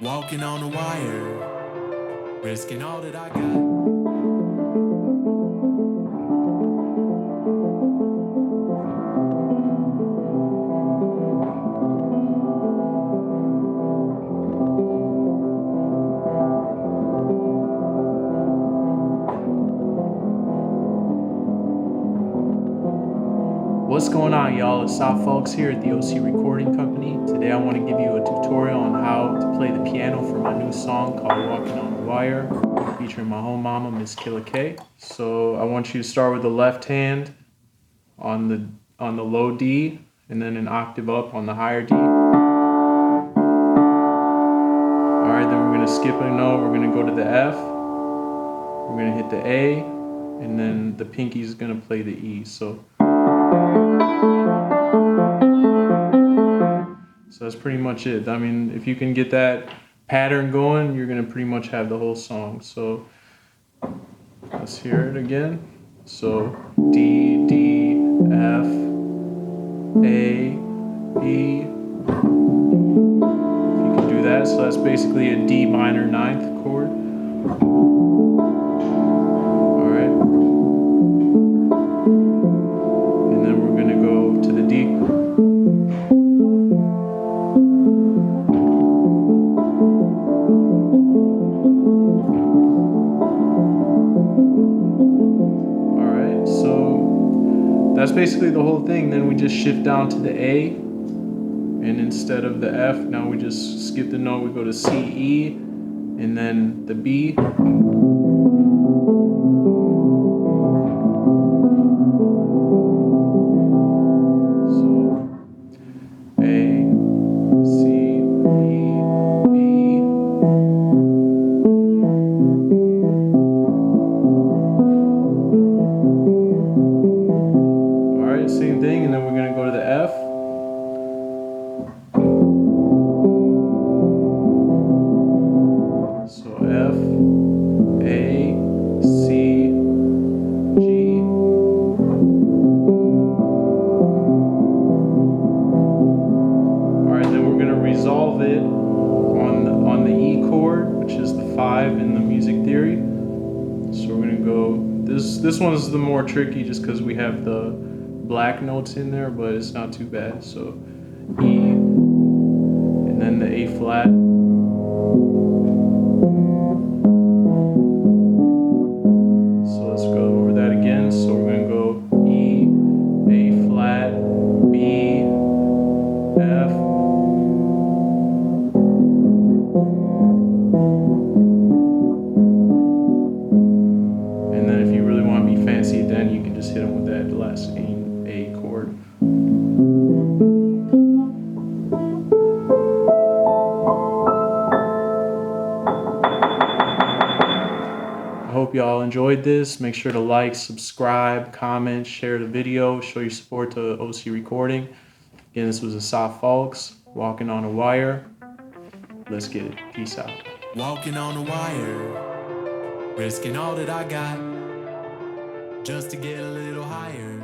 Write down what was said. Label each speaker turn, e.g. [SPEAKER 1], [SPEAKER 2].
[SPEAKER 1] Walking on a wire, risking all that I got.
[SPEAKER 2] What's going on, y'all? It's Asaf Fulks here at the OC Recording Company. Today I want to give you a tutorial on how to play the piano for my new song called Walking on a Wire, featuring my home mama, Miss Killa K. So I want you to start with the left hand on the low D, and then an octave up on the higher D. Alright, then we're going to skip a note, we're going to go to the F, we're going to hit the A, and then the pinky is going to play the E. So that's pretty much it. I mean, if you can get that pattern going, you're going to pretty much have the whole song. So let's hear it again. So D, D, F, A, E. If you can do that, so that's basically a D minor ninth chord. Alright. And then we're going to go to the D. That's basically the whole thing. Then we just shift down to the A, and instead of the F, now we just skip the note, we go to C, E, and then the B. So A, C, E, B. Same thing, and then we're going to go to the F. So F, A, C, G. Alright, then we're going to resolve it on the E chord, which is the 5 in the music theory. So we're going to go, this one's the more tricky just because we have the black notes in there, but it's not too bad. So E, and then the A flat. So let's go over that again. So we're going to go E, A flat, B, F, and then if you really want to be fancy, then you can just hit them with that last A chord. I hope y'all enjoyed this. Make sure to like, subscribe, comment, share the video, show your support to OC Recording. Again, this was Asaf Fulks, Walking on a Wire. Let's get it. Peace out.
[SPEAKER 1] Walking on a wire, risking all that I got, just to get a little higher.